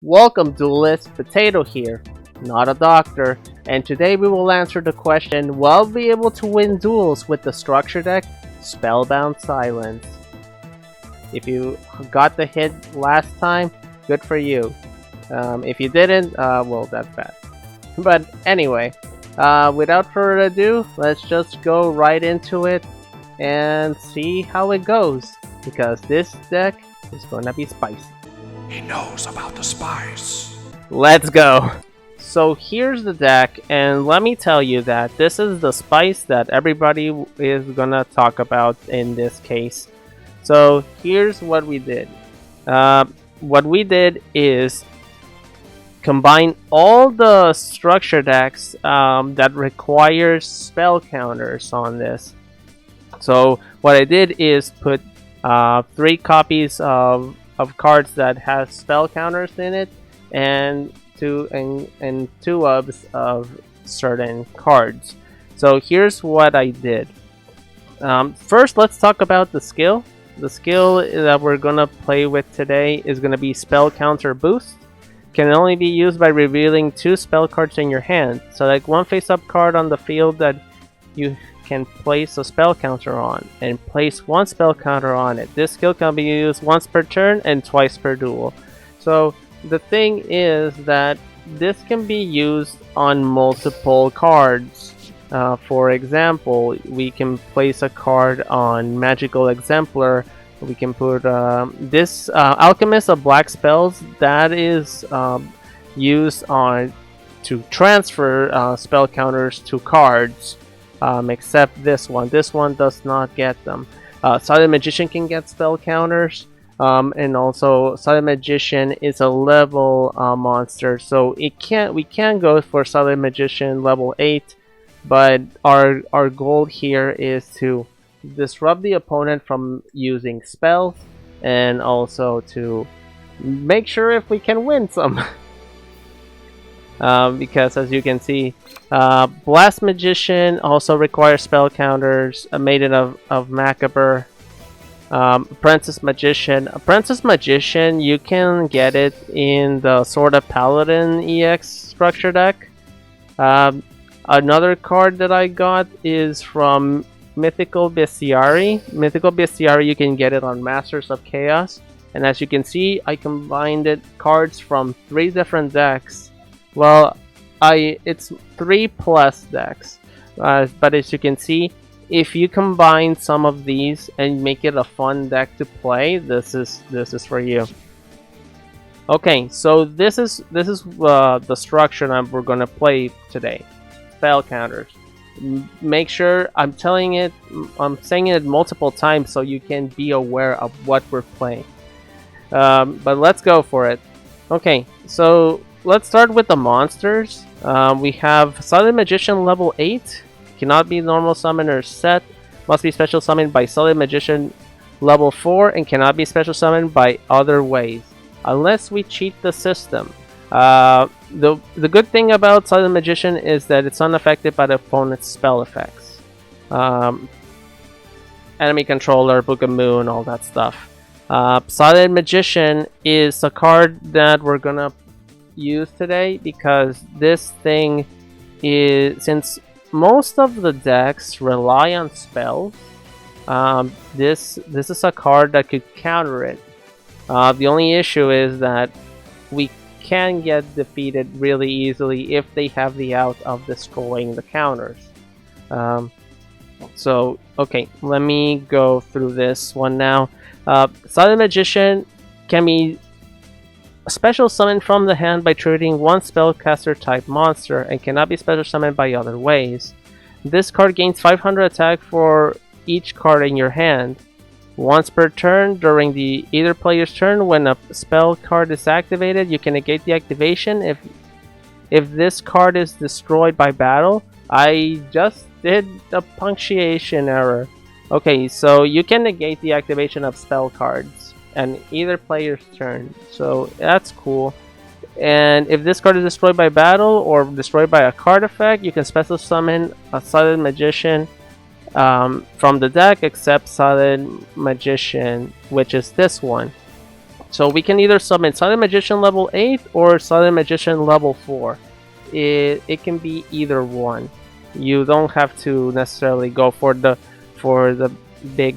Welcome, DuelLinksPotato here, not a doctor, and today we will answer the question, will I be able to win duels with the structure deck Spellbound Silence? If you got the hint last time, good for you. If you didn't, well, that's bad. But anyway, without further ado, let's just go right into it and see how it goes, because this deck is gonna be spicy. He knows about the spice. Let's go! So here's the deck, and let me tell you that this is the spice that everybody is gonna talk about in this case. So here's what we did. What we did is combine all the structure decks that requires spell counters on this. So what I did is put 3 copies of cards that has spell counters in it, and two ups of certain cards. So here's what I did. First, let's talk about the skill. The skill that we're gonna play with today is gonna be Spell Counter Boost. Can only be used by revealing 2 spell cards in your hand. So like one face-up card on the field that you can place a spell counter on, and place 1 spell counter on it. This skill can be used once per turn and twice per duel. So the thing is that this can be used on multiple cards. For example, we can place a card on Magical Exemplar. We can put this Alchemist of Black Spells that is used on to transfer spell counters to cards. Except this one. This one does not get them. Silent Magician can get spell counters, and also Silent Magician is a level monster, so we can go for Silent Magician level 8, but our goal here is to disrupt the opponent from using spells, and also to make sure if we can win some. Because as you can see, Blast Magician also requires spell counters. Maiden of Macabre, Apprentice Magician, you can get it in the Sword of Paladin EX structure deck. Another card that I got is from Mythical Bestiary. Mythical Bestiary, you can get it on Masters of Chaos. And as you can see, I combined cards from 3 different decks. Well, it's 3+ decks, but as you can see, if you combine some of these and make it a fun deck to play, this is for you. Okay, so this is the structure that we're gonna play today. Spell counters. Make sure I'm saying it multiple times so you can be aware of what we're playing. But let's go for it. Okay, so let's start with the monsters. We have Silent Magician level 8. Cannot be normal summoner set. Must be special summoned by Silent Magician level 4 and cannot be special summoned by other ways. Unless we cheat the system. The good thing about Silent Magician is that it's unaffected by the opponent's spell effects. Enemy Controller, Book of Moon, all that stuff. Silent Magician is a card that we're gonna use today because this thing is, since most of the decks rely on spells, this is a card that could counter it. The only issue is that we can get defeated really easily if they have the out of destroying the counters. So okay, let me go through this one now. Silent Magician can be special summoned from the hand by trading 1 spellcaster type monster and cannot be special summoned by other ways. This card gains 500 attack for each card in your hand. Once per turn during either player's turn, when a spell card is activated, you can negate the activation if this card is destroyed by battle. I just did a punctuation error. Okay, so you can negate the activation of spell cards and either player's turn, so that's cool. And if this card is destroyed by battle or destroyed by a card effect, you can special summon a Silent Magician from the deck, except Silent Magician, which is this one. So we can either summon Silent Magician level 8 or Silent Magician level 4. It can be either one. You don't have to necessarily go for the big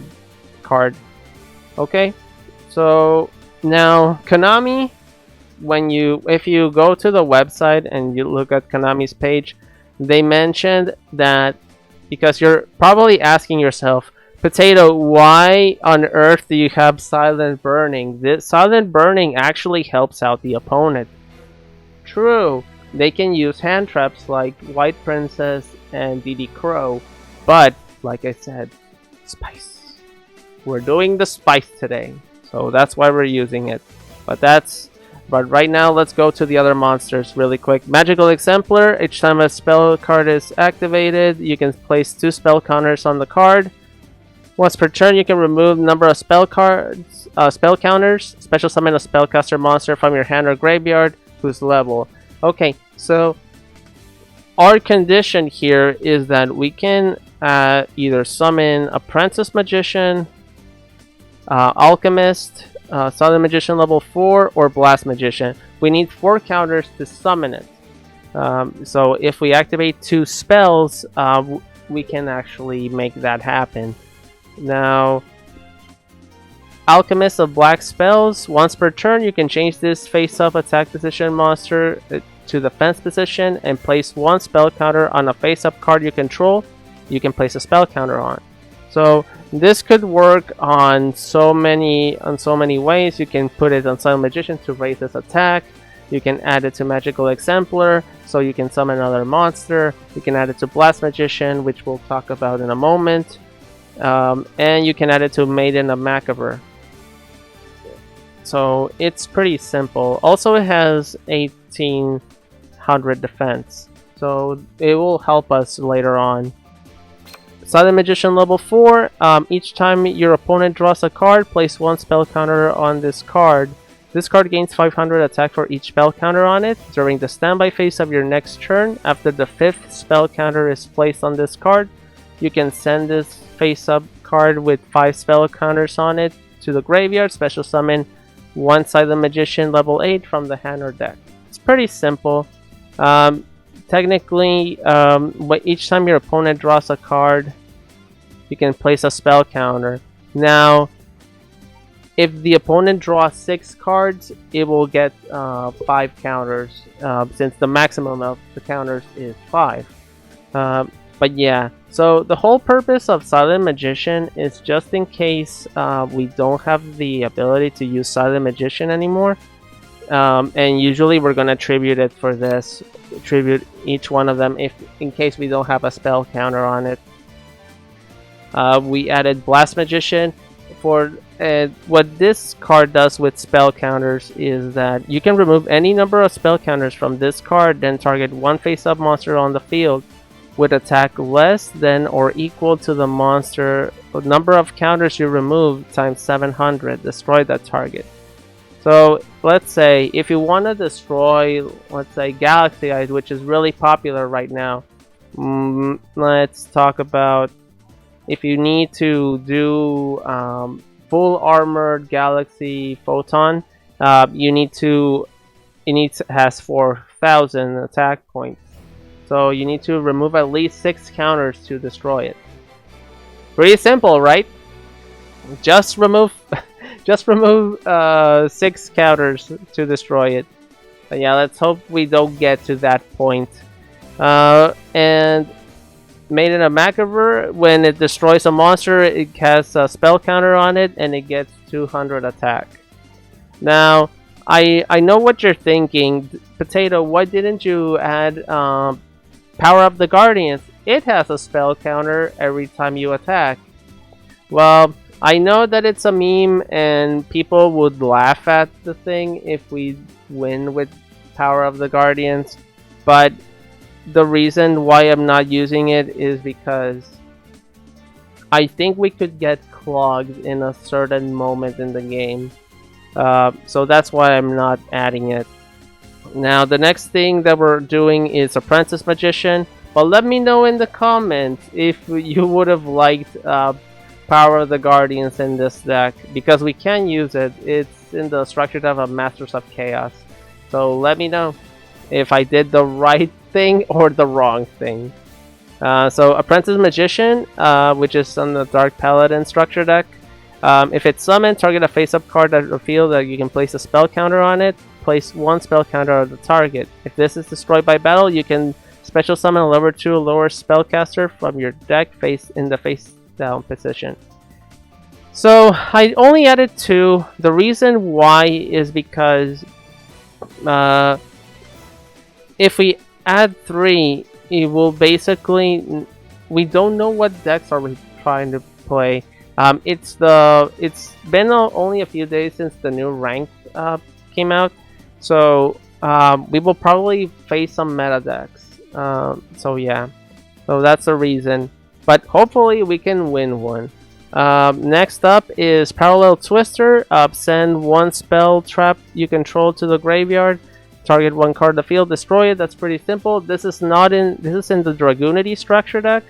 card. Okay, so now Konami, if you go to the website and you look at Konami's page, they mentioned that, because you're probably asking yourself, Potato, why on earth do you have Silent Burning? This Silent Burning actually helps out the opponent. True, they can use hand traps like White Princess and DD Crow, but like I said, spice. We're doing the spice today, so that's why we're using it. But right now, let's go to the other monsters really quick. Magical Exemplar. Each time a spell card is activated, you can place 2 spell counters on the card. Once per turn, you can remove number of spell counters. Special summon a spellcaster monster from your hand or graveyard whose level. Okay, so our condition here is that we can either summon Apprentice Magician, Alchemist, Silent Magician level 4, or Blast Magician. We need 4 counters to summon it. So if we activate 2 spells, we can actually make that happen. Now, Alchemist of Black Spells. Once per turn, you can change this face-up attack position monster to the fence position and place 1 spell counter on a face-up card you control. You can place a spell counter on. So this could work on so many ways. You can put it on Silent Magician to raise his attack. You can add it to Magical Exemplar, so you can summon another monster. You can add it to Blast Magician, which we'll talk about in a moment. And you can add it to Maiden of Macabre. So it's pretty simple. Also, it has 1800 defense, so it will help us later on. Silent Magician level 4. Each time your opponent draws a card, place 1 spell counter on this card. This card gains 500 attack for each spell counter on it. During the standby phase of your next turn, after the 5th spell counter is placed on this card, you can send this face-up card with 5 spell counters on it to the graveyard. Special summon 1 Silent Magician level 8 from the hand or deck. It's pretty simple. Technically, each time your opponent draws a card, you can place a spell counter. Now, if the opponent draws 6 cards, it will get 5 counters, since the maximum of the counters is 5. But yeah, so the whole purpose of Silent Magician is just in case we don't have the ability to use Silent Magician anymore. And usually we're gonna tribute it for this, tribute each one of them in case we don't have a spell counter on it. We added Blast Magician. For what this card does with spell counters is that you can remove any number of spell counters from this card, then target 1 face-up monster on the field with attack less than or equal to the monster number of counters you remove times 700. Destroy that target. So let's say if you want to destroy, let's say, Galaxy Eyes, which is really popular right now. Let's talk about if you need to do full armored Galaxy Photon. It has 4,000 attack points. So you need to remove at least 6 counters to destroy it. Pretty simple, right? Just remove 6 counters to destroy it. But yeah, let's hope we don't get to that point. And Maiden of Macabre, when it destroys a monster, it has a spell counter on it and it gets 200 attack. Now, I know what you're thinking. Potato, why didn't you add Power of the Guardians? It has a spell counter every time you attack. Well, I know that it's a meme and people would laugh at the thing if we win with Power of the Guardians, but the reason why I'm not using it is because I think we could get clogged in a certain moment in the game. So that's why I'm not adding it. Now the next thing that we're doing is Apprentice Magician, but let me know in the comments if you would have liked Power of the Guardians in this deck, because we can use it. It's place in the structure deck of Masters of Chaos. So let me know if I did the right thing or the wrong thing. So Apprentice Magician, which is on the Dark Paladin structure deck. If it's summoned, target a face-up card at the field that you can place a spell counter on it. Place 1 spell counter on the target. If this is destroyed by battle, you can special summon a level 2 lower spellcaster from your deck in the face down position. So I only added 2. The reason why is because if we add 3, it will basically, we don't know what decks are we trying to play. It's been only a few days since the new ranked came out, so we will probably face some meta decks. So yeah, so that's the reason. But hopefully we can win one. Next up is Parallel Twister. Send 1 spell trap you control to the graveyard. Target 1 card in the field, destroy it. That's pretty simple. This is in the Dragoonity structure deck.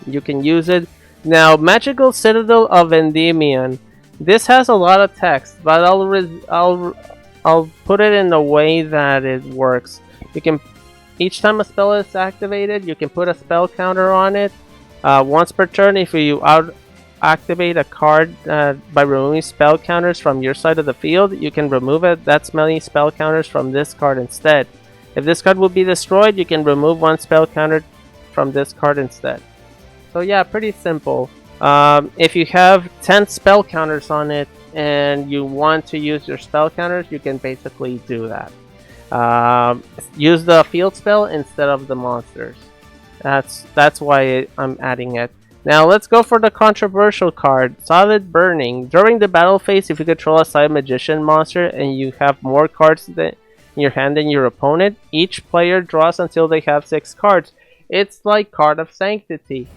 You can use it. Now, Magical Citadel of Endymion. This has a lot of text, but I'll put it in a way that it works. You can, each time a spell is activated, you can put a spell counter on it. Once per turn, if you activate a card by removing spell counters from your side of the field, you can remove that many spell counters from this card instead. If this card will be destroyed, you can remove 1 spell counter from this card instead. So yeah, pretty simple. If you have 10 spell counters on it and you want to use your spell counters, you can basically do that. Use the field spell instead of the monsters. That's why I'm adding it. Now let's go for the controversial card, Silent Burning. During the battle phase, if you control a Silent Magician monster and you have more cards in your hand than your opponent, each player draws until they have 6 cards. It's like Card of Sanctity.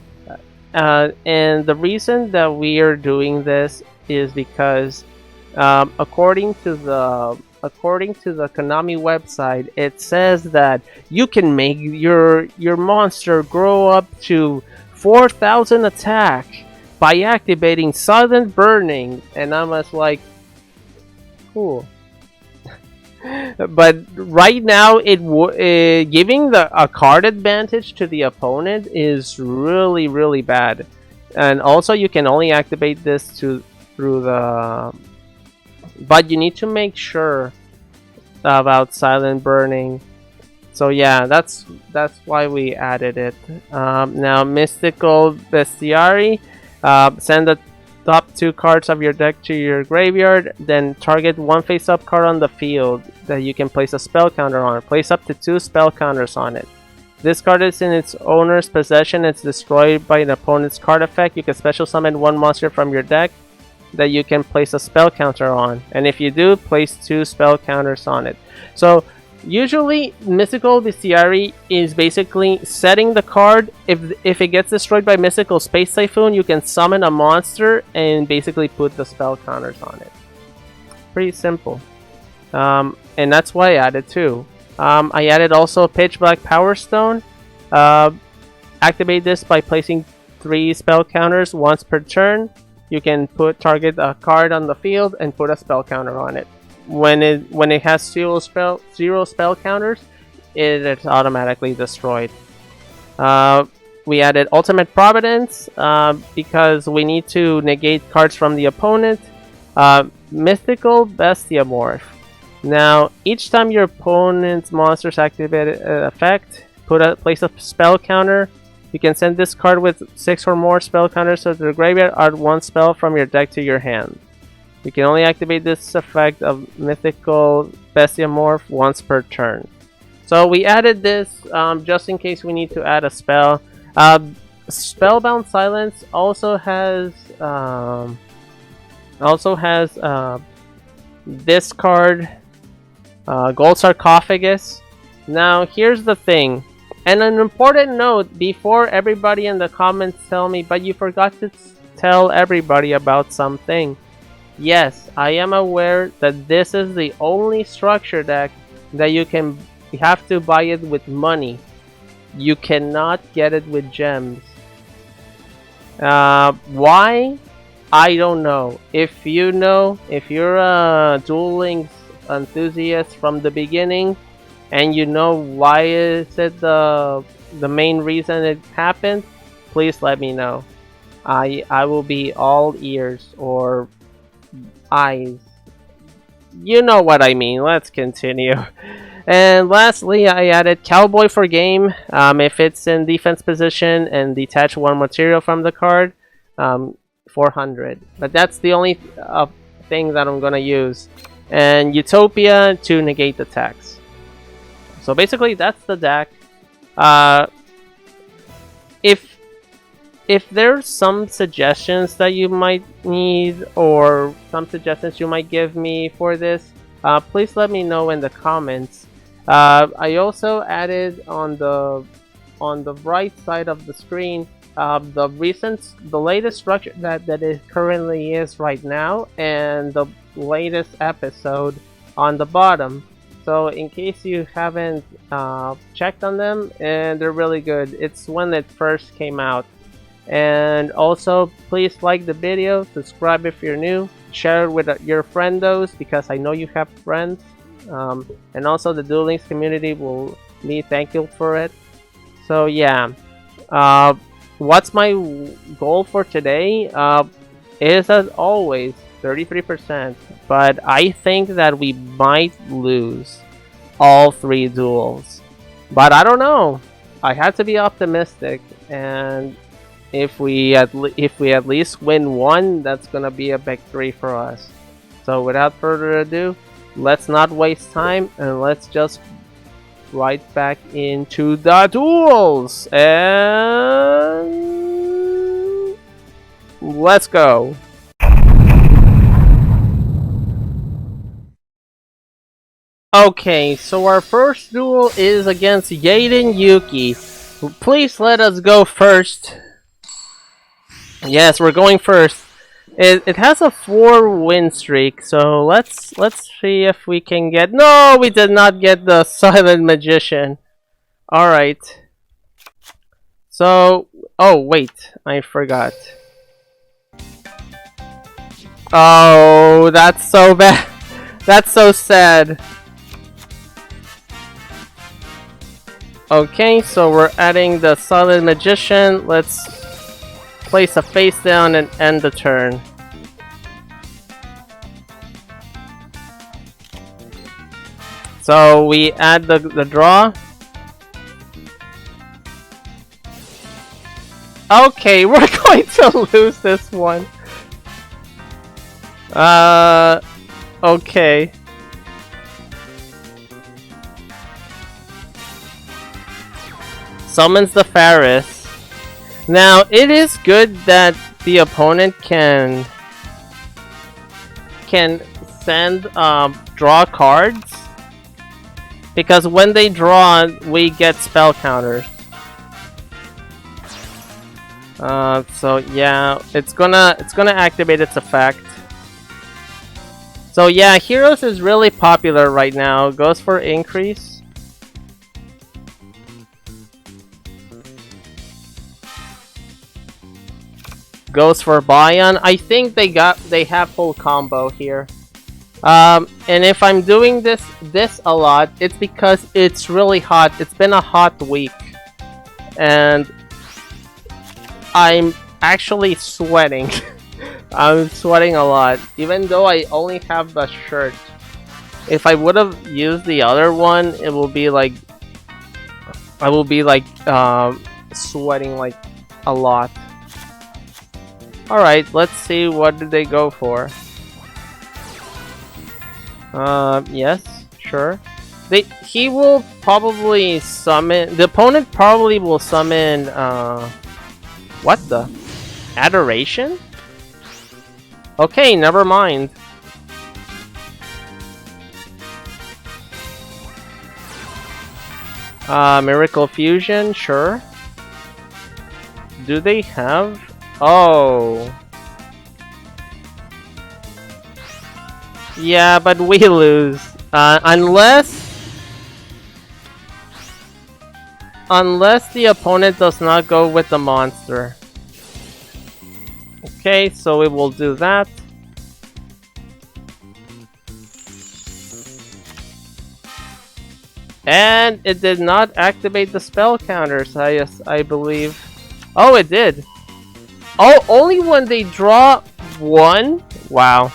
And the reason that we are doing this is because according to the Konami website, it says that you can make your monster grow up to 4,000 attack by activating Silent Burning, and I'm just like, cool. But right now, giving a card advantage to the opponent is really bad. And also, you can only activate this through the. But you need to make sure about Silent Burning. So yeah, that's why we added it. Now, Mystical Bestiary. Send the top 2 cards of your deck to your graveyard, then target 1 face-up card on the field that you can place a spell counter on. Place up to 2 spell counters on it. This card is in its owner's possession. It's destroyed by an opponent's card effect. You can special summon 1 monster from your deck that you can place a spell counter on. And if you do, place 2 spell counters on it. So usually, Mystical Bestiary is basically setting the card. If it gets destroyed by Mystical Space Typhoon, you can summon a monster and basically put the spell counters on it. Pretty simple. And that's why I added 2. I added also Pitch Black Power Stone. Activate this by placing 3 spell counters once per turn. You can target a card on the field and put a spell counter on it. When it has 0 spell counters, it is automatically destroyed. We added Ultimate Providence because we need to negate cards from the opponent. Mystical Bestiamorph. Now, each time your opponent's monsters activate an effect, place a spell counter. You can send this card with 6 or more spell counters to the graveyard. Add 1 spell from your deck to your hand. You can only activate this effect of Mystical Bestiamorph once per turn. So we added this just in case we need to add a spell. Spellbound Silence also has this card, Gold Sarcophagus. Now here's the thing, and an important note before everybody in the comments tell me, but you forgot to tell everybody about something. Yes, I am aware that this is the only structure deck that you have to buy it with money. You cannot get it with gems. Why? I don't know. If you know, if you're a Duel Links enthusiast from the beginning, and you know why is it the main reason it happened, please let me know. I will be all ears or eyes. You know what I mean. Let's continue. And lastly, I added Cowboy for game. If it's in defense position and detach one material from the card, 400. But that's the only thing that I'm gonna use. And Utopia to negate attacks. So basically, that's the deck. Uh, if there's some suggestions that you might need or some suggestions you might give me for this, please let me know in the comments. I also added on the right side of the screen the latest structure that it currently is right now, and the latest episode on the bottom. So in case you haven't checked on them, and they're really good. It's when it first came out. And also, please like the video, subscribe if you're new, share it with your friendos because I know you have friends. And also the Duel Links community will be thankful for it. So yeah, what's my goal for today? Is as always 33%, but I think that we might lose all 3 duels. But I don't know. I had to be optimistic, and if we at least win one, that's gonna be a victory for us. So without further ado, let's not waste time and let's just right back into the duels and let's go. Okay, so our first duel is against Yaden Yuki. Please let us go first. Yes, we're going first. It has a 4-win streak, so let's see if we can get. No, we did not get the Silent Magician. All right. So, oh wait, I forgot. Oh, that's so bad. That's so sad. Okay, so we're adding the Silent Magician. Let's place a face down and end the turn. So we add the draw. Okay, we're going to lose this one. Okay. Summons the Ferris. Now, it is good that the opponent can send draw cards, because when they draw, we get spell counters. So yeah, it's gonna activate its effect. So yeah, Heroes is really popular right now. Goes for increase. Goes for Bion. I think they have full combo here. And if I'm doing this a lot, it's because it's really hot. It's been a hot week, and I'm actually sweating. I'm sweating a lot, even though I only have the shirt. If I would have used the other one, it will be like I will be like sweating like a lot. Alright, let's see what did they go for. Yes, sure. He will probably summon. The opponent probably will summon. What the? Adoration? Okay, never mind. Miracle Fusion, sure. Do they have? Oh. Yeah, but we lose. Unless the opponent does not go with the monster. Okay, so we will do that. And it did not activate the spell counters, I believe. Oh, it did. Oh, only when they draw one? Wow.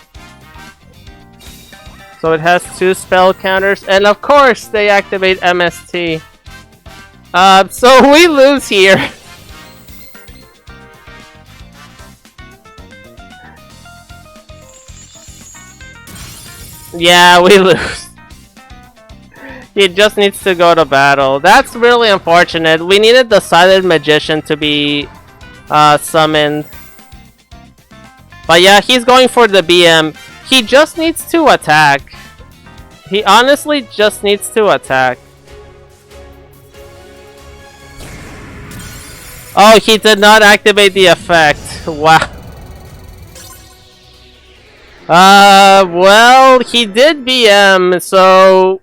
So it has 2 spell counters, and of course they activate MST. So we lose here. Yeah, we lose. He just needs to go to battle. That's really unfortunate. We needed the Silent Magician to be summoned. But yeah, he's going for the BM. He just needs to attack. He honestly just needs to attack. Oh, he did not activate the effect. Wow. Well, he did BM, so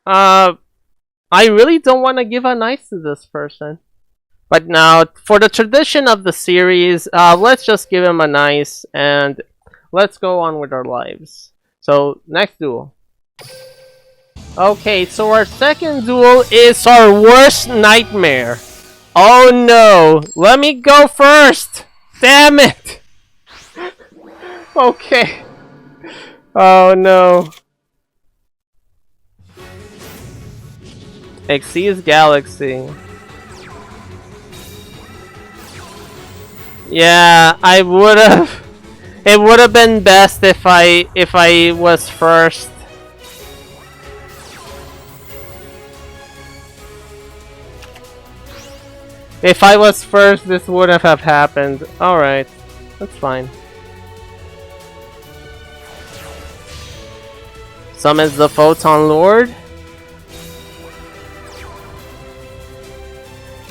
I really don't want to give a nice to this person. But now, for the tradition of the series, let's just give him a nice and let's go on with our lives. So, next duel. Okay, so our second duel is our worst nightmare. Oh no! Let me go first! Damn it! Okay. Oh no. Xyz Galaxy. Yeah, I would've. It would've been best if I was first. If I was first, this wouldn't have happened. Alright, that's fine. Summons the Photon Lord.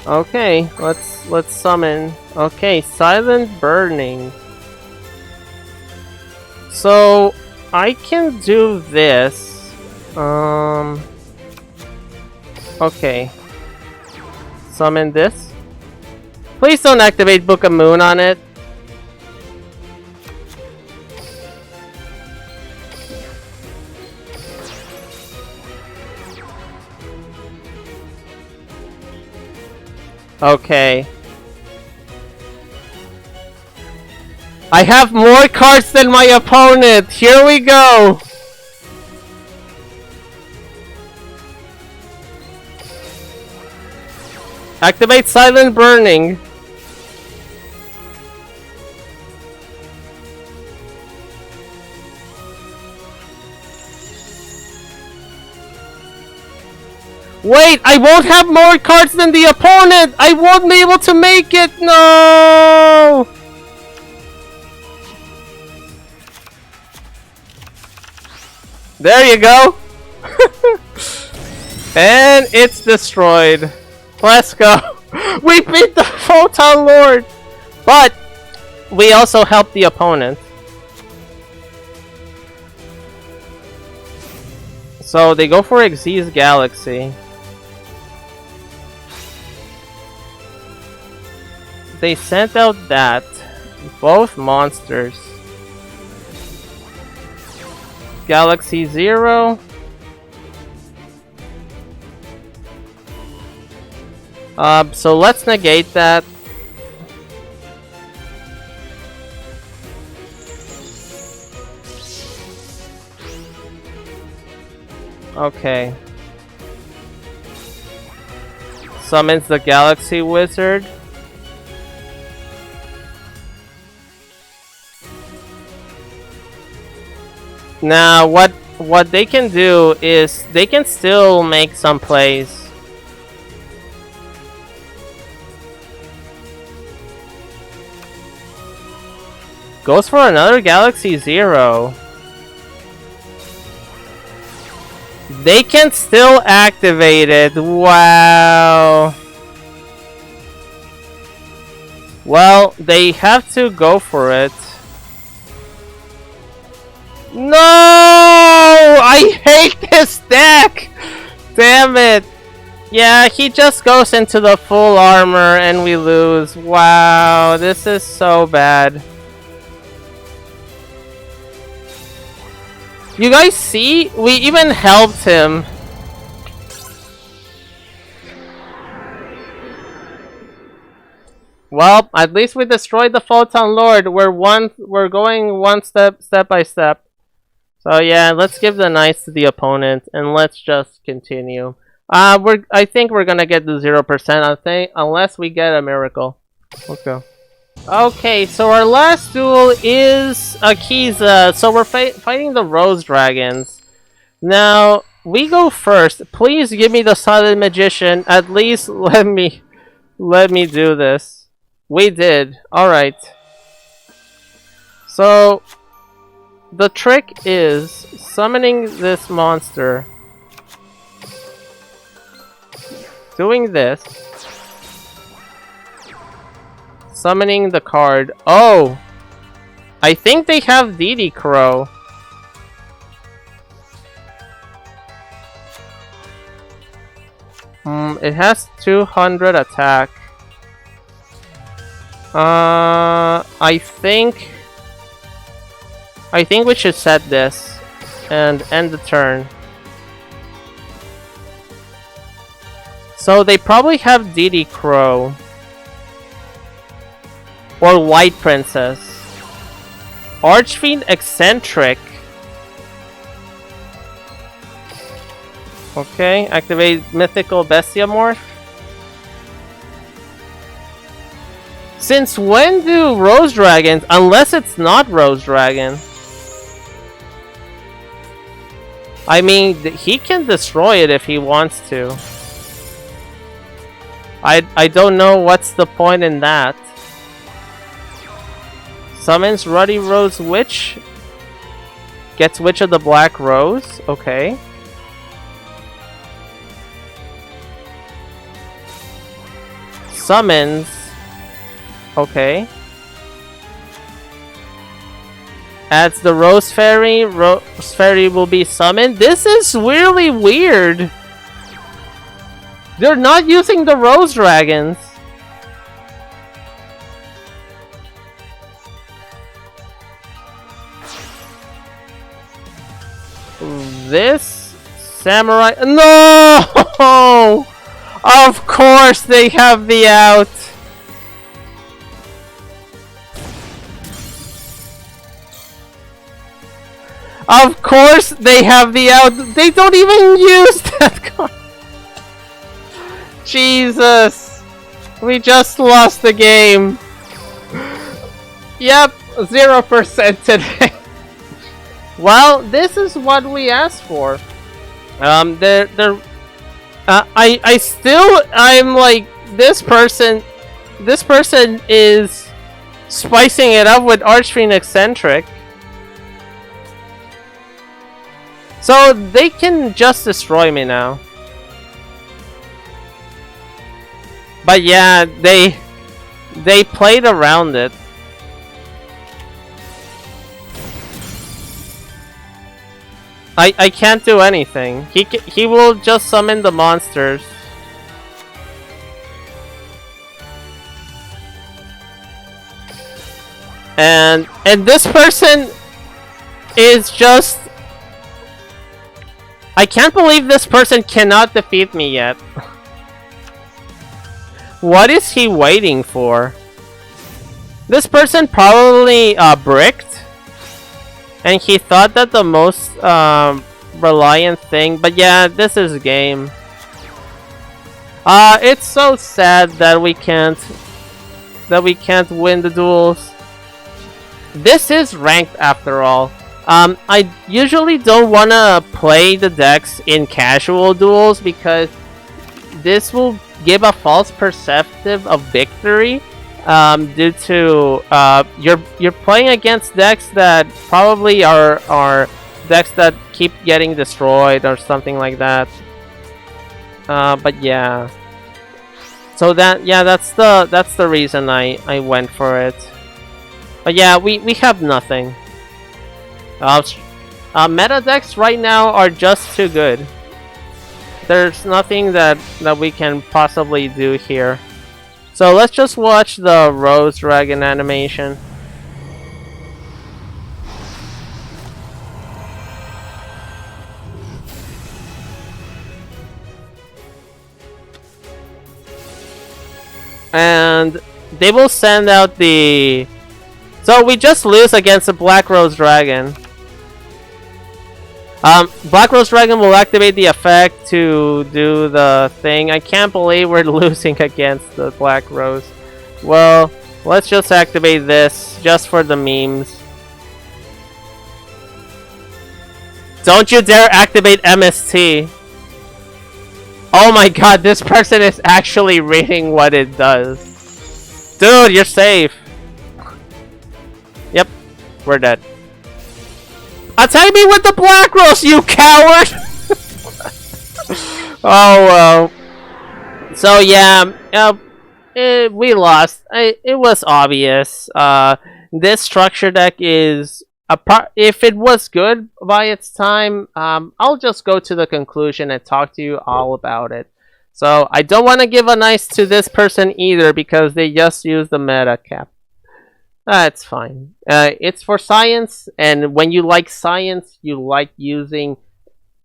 Okay, let's summon. Okay, Silent Burning. So I can do this. Okay. Summon this. Please don't activate Book of Moon on it. Okay. I have more cards than my opponent! Here we go! Activate Silent Burning. Wait, I won't have more cards than the opponent! I won't be able to make it! No! There you go! And it's destroyed. Let's go! We beat the Photon Lord! But we also helped the opponent. So they go for Xyz Galaxy. They sent out that. Both monsters. Galaxy 0. So let's negate that. Okay. Summons the Galaxy Wizard. Now, what they can do is they can still make some plays. Goes for another Galaxy 0. They can still activate it. Wow. Well, they have to go for it. No! I hate this deck! Damn it! Yeah, he just goes into the full armor and we lose. Wow, this is so bad. You guys see? We even helped him. Well, at least we destroyed the Photon Lord. We're going one step by step. So yeah, let's give the knights to the opponent and let's just continue. I think we're gonna get the 0%. I think unless we get a miracle. Let's go. Okay, so our last duel is Akiza. So we're fighting the Rose Dragons. Now we go first. Please give me the Silent Magician. At least let me do this. We did. Alright. So, the trick is summoning this monster. Doing this. Summoning the card. Oh! I think they have DD Crow. It has 200 attack. I think we should set this and end the turn. So they probably have DD Crow or White Princess. Archfiend Eccentric. Okay, activate Mythical Bestiamorph. Since when do Rose Dragons, unless it's not Rose Dragon? I mean, he can destroy it if he wants to. I don't know what's the point in that. Summons Ruddy Rose Witch. Gets Witch of the Black Rose. Okay. Summons. Okay. Adds the Rose Fairy. Rose Fairy will be summoned. This is really weird. They're not using the Rose Dragons. This Samurai. No! Of course they have the out. Of course they have the out. They don't even use that card. Jesus. We just lost the game. Yep, 0% today. Well, this is what we asked for. I'm like, this person is spicing it up with Archfiend Eccentric. So they can just destroy me now. But yeah, they played around it. I can't do anything. He will just summon the monsters. And this person is just... I can't believe this person cannot defeat me yet. What is he waiting for? This person probably bricked. And he thought that the most reliant thing, but yeah, this is game. It's so sad that we can't win the duels. This is ranked after all. I usually don't wanna play the decks in casual duels because this will give a false perspective of victory. Due to you're playing against decks that probably are decks that keep getting destroyed or something like that. But yeah, so that's the reason I went for it. But yeah, we have nothing. Meta decks right now are just too good. There's nothing that we can possibly do here. So let's just watch the Rose Dragon animation. and they will send out the... So we just lose against a Black Rose Dragon. Black Rose Dragon will activate the effect to do the thing. I can't believe we're losing against the Black Rose. Well, let's just activate this just for the memes. Don't you dare activate MST. Oh my god, this person is actually reading what it does. Dude, you're safe. Yep, we're dead. Attack me with the Black Rose, you coward! Oh well. So yeah, we lost. It was obvious. This structure deck is if it was good by its time, I'll just go to the conclusion and talk to you all about it. So I don't want to give a nice to this person either because they just used the meta cap. That's fine. It's for science, and when you like science, you like using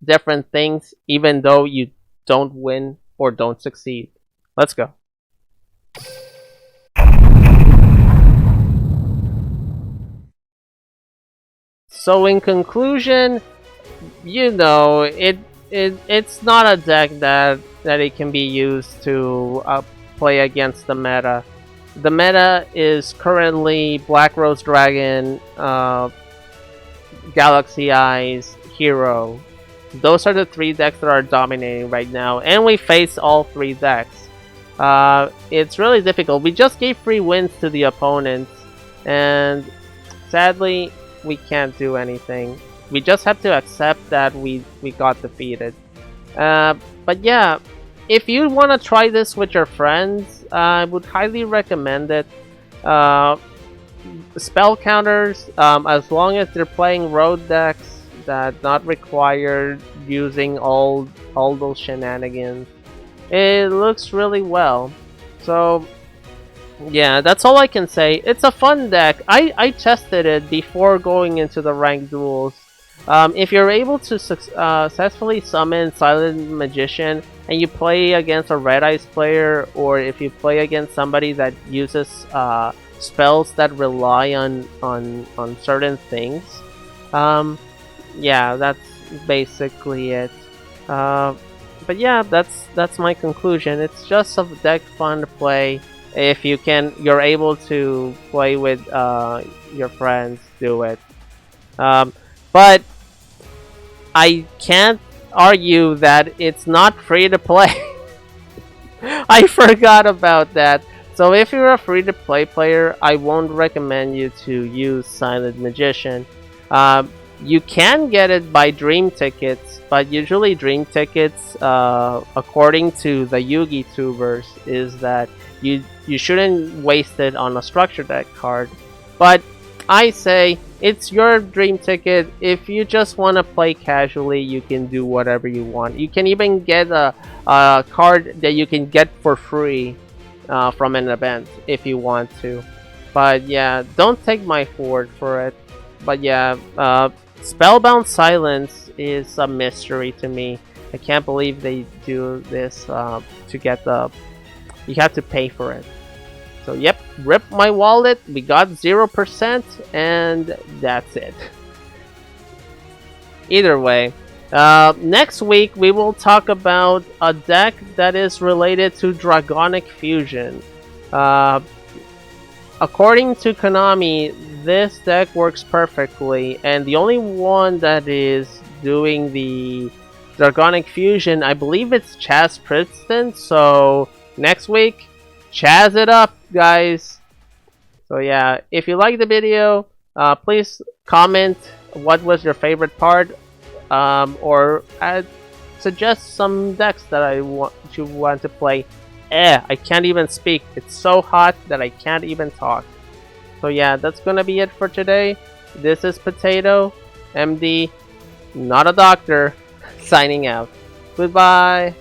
different things even though you don't win or don't succeed. Let's go. So in conclusion, you know, it's not a deck that it can be used to play against the meta. The meta is currently Black Rose Dragon, Galaxy Eyes, Hero. Those are the 3 decks that are dominating right now, and we face all 3 decks. It's really difficult. We just gave free wins to the opponents, and sadly, we can't do anything. We just have to accept that we got defeated. But yeah, if you want to try this with your friends, I would highly recommend it. Spell counters, as long as they're playing road decks that not require using all those shenanigans, it looks really well. So yeah, that's all I can say. It's a fun deck. I tested it before going into the ranked duels. If you're able to successfully summon Silent Magician and you play against a Red Eyes player, or if you play against somebody that uses spells that rely on certain things, yeah, that's basically it. But yeah, that's my conclusion. It's just a deck fun to play. If you're able to play with your friends, do it. But I can't argue that it's not free to play. I forgot about that. So if you're a free to play player, I won't recommend you to use Silent Magician. You can get it by Dream Tickets, but usually Dream Tickets, according to the Yugi tubers, is that you shouldn't waste it on a structure deck card. But I say it's your Dream Ticket. If you just want to play casually, you can do whatever you want. You can even get a card that you can get for free from an event if you want to. But yeah, don't take my word for it. But yeah, Spellbound Silence is a mystery to me. I can't believe they do this to get the... You have to pay for it. So yep, rip my wallet. We got 0% and that's it. Either way, next week we will talk about a deck that is related to Dragonic Fusion. According to Konami, this deck works perfectly, and the only one that is doing the Dragonic Fusion, I believe it's Chaz Princeton. So next week, Chaz it up, guys. So yeah, if you like the video, please comment what was your favorite part, or suggest some decks that you want to play. I can't even speak. It's so hot that I can't even talk. So yeah, that's gonna be it for today. This is Potato, MD, not a doctor, signing out. Goodbye.